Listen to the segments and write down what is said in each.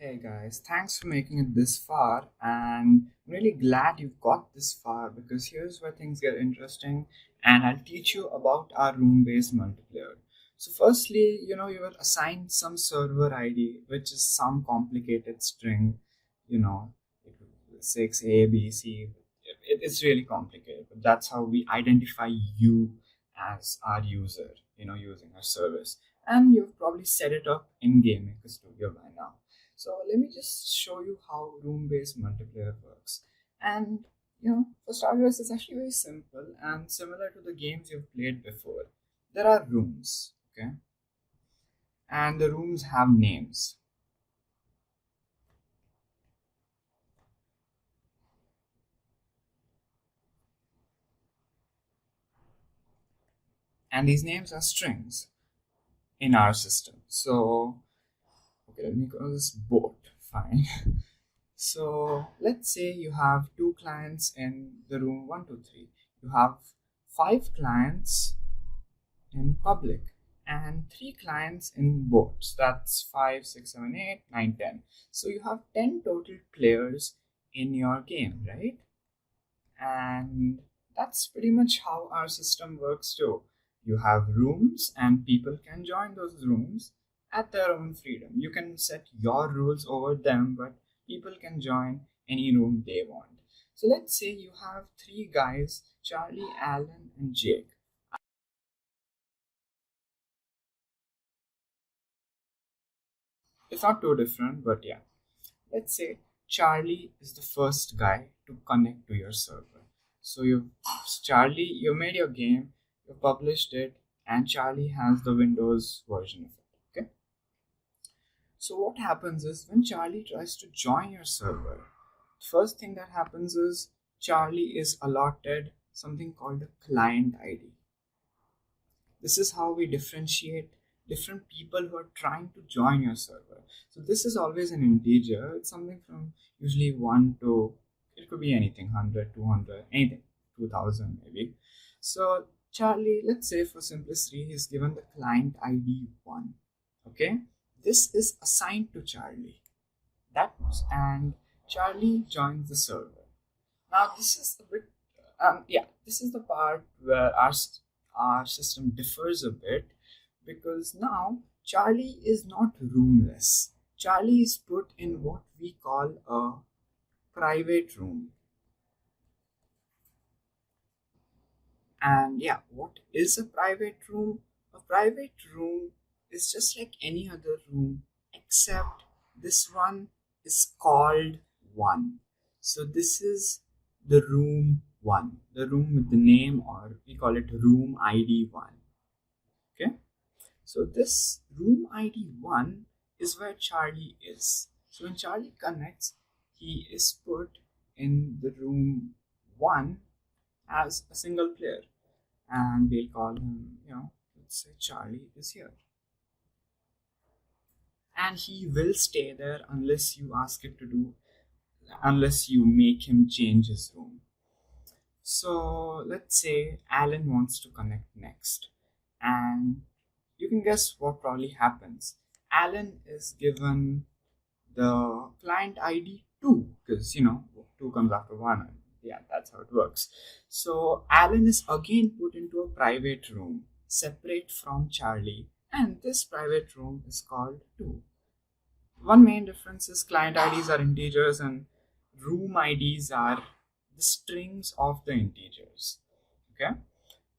Hey guys, thanks for making it this far, and I'm really glad you got this far because here's where things get interesting, and I'll teach you about our room-based multiplayer. So, firstly, you will assign some server ID, which is some complicated string, you know, 6 A B C. It's really complicated, but that's how we identify you as our user, using our service. And you've probably set it up in GameMaker Studio by now. So let me just show you how room-based multiplayer works. And for starters, it's actually very simple and similar to the games you've played before. There are rooms, okay? And the rooms have names. And these names are strings in our system. So, okay, let me call this boat. Fine. So let's say you have two clients in the room 123. You have five clients in public and three clients in boats. That's 5, 6, 7, 8, 9, 10. So you have 10 total players in your game, right? And that's pretty much how our system works too. You have rooms and people can join those rooms at their own freedom. You can set your rules over them, but people can join any room they want. So let's say you have three guys, Charlie, Alan, and Jake. It's not too different, but yeah. Let's say Charlie is the first guy to connect to your server. So you made your game, you published it, and Charlie has the Windows version of it. Okay. So what happens is when Charlie tries to join your server, first thing that happens is Charlie is allotted something called a client ID. This is how we differentiate different people who are trying to join your server. So this is always an integer. It's something from usually 1 to, it could be anything, 100, 200, anything, 2000 maybe. So Charlie, let's say for simplicity, he's given the client ID 1. Okay, this is assigned to Charlie. And Charlie joins the server. Now this is a bit, this is the part where our system differs a bit because now Charlie is not roomless. Charlie is put in what we call a private room. And yeah, what is a private room? A private room is just like any other room, except this one is called 1. So this is the room 1, the room with the name, or we call it room ID 1. Okay, so this room ID 1 is where Charlie is. So when Charlie connects, he is put in the room 1 as a single player, and we'll call him, let's say Charlie is here. And he will stay there unless you ask it to do, unless you make him change his room. So let's say Alan wants to connect next, and you can guess what probably happens. Alan is given the client ID 2 because 2 comes after 1, and yeah, that's how it works. So Alan is again put into a private room separate from Charlie, and this private room is called 2. One main difference is client IDs are integers and room IDs are the strings of the integers. Okay,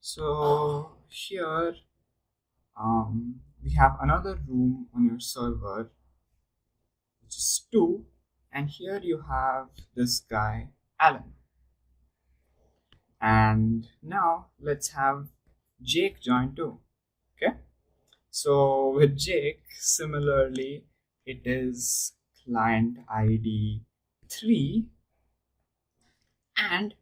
so here we have another room on your server, which is 2, and here you have this guy Alan. And now let's have Jake join too. Okay, so with Jake, similarly, it is client ID 3, and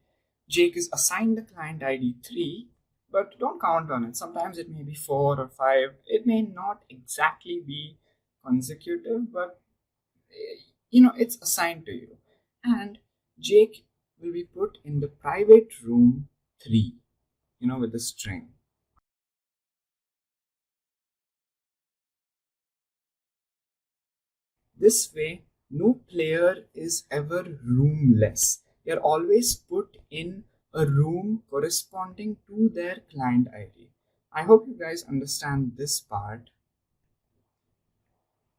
Jake is assigned the client ID 3, but don't count on it. Sometimes it may be 4 or 5. It may not exactly be consecutive, but it's assigned to you. And Jake will be put in the private room 3, with the string. This way, no player is ever roomless. They're always put in a room corresponding to their client ID. I hope you guys understand this part.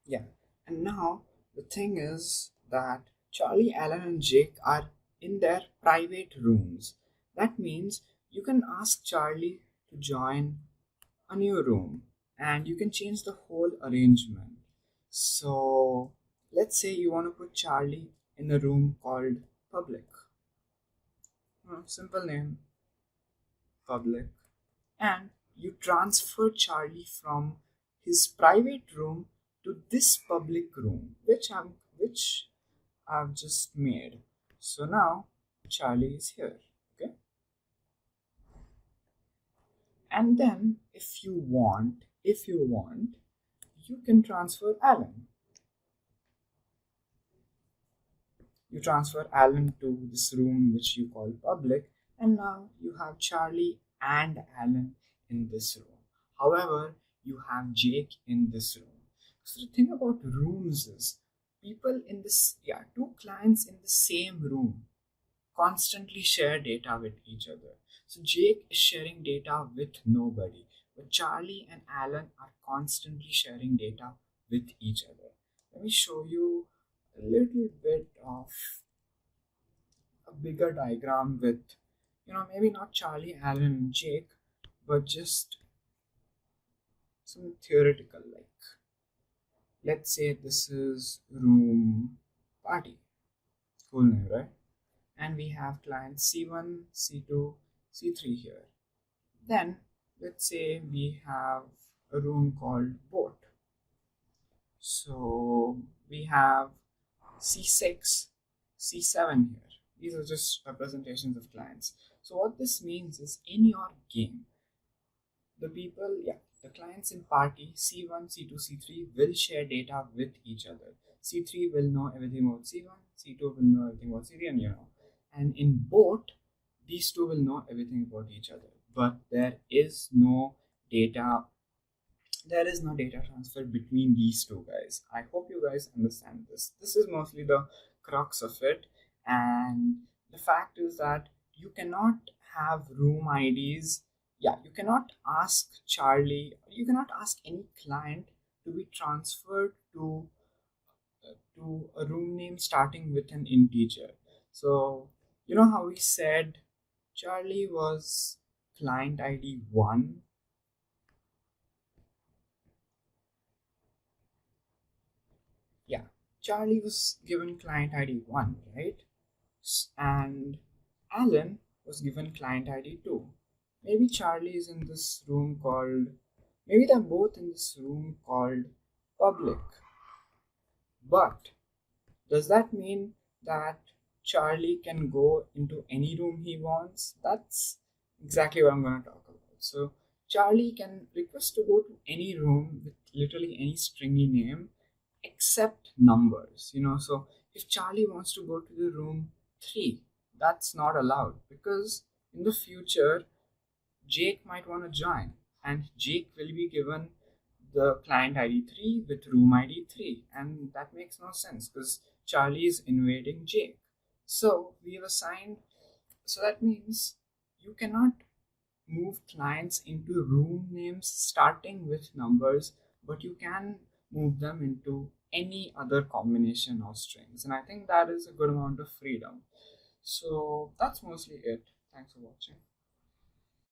Yeah. And now the thing is that Charlie, Alan, and Jake are in their private rooms. That means you can ask Charlie to join a new room and you can change the whole arrangement. So let's say you want to put Charlie in a room called public. Simple name, public. And you transfer Charlie from his private room to this public room, which I've just made. So now Charlie is here. Okay. And then if you want, you can transfer Alan. You transfer Alan to this room which you call public, and now you have Charlie and Alan in this room. However, you have Jake in this room. So the thing about rooms is people in this, yeah, two clients in the same room constantly share data with each other. So Jake is sharing data with nobody, but Charlie and Alan are constantly sharing data with each other. Let me show you a little bit of a bigger diagram with, maybe not Charlie, Alan, and Jake, but just some theoretical, like, let's say this is room party, cool name, right? And we have clients C1, C2, C3 here. Then let's say we have a room called boat. So we have C6, C7 here. These are just representations of clients. So what this means is in your game, the clients in party C1, C2, C3 will share data with each other. C3 will know everything about C1, C2 will know everything about C3, and in boat, these two will know everything about each other. But there is no data transfer between these two guys. I hope you guys understand this. This is mostly the crux of it. And the fact is that you cannot have room IDs. Yeah, you cannot ask you cannot ask any client to be transferred to a room name starting with an integer. So, you know how we said Charlie was client ID 1. Yeah, Charlie was given client ID 1, right? And Alan was given client ID 2. Maybe Charlie is in this room called, maybe they're both in this room called public. But does that mean that Charlie can go into any room he wants? That's exactly what I'm going to talk about. So, Charlie can request to go to any room with literally any stringy name except numbers. So if Charlie wants to go to the room 3, that's not allowed because in the future Jake might want to join, and Jake will be given the client ID 3 with room ID 3, and that makes no sense because Charlie is invading Jake. So we have assigned, so that means you cannot move clients into room names starting with numbers, but you can move them into any other combination of strings. And I think that is a good amount of freedom. So that's mostly it. Thanks for watching.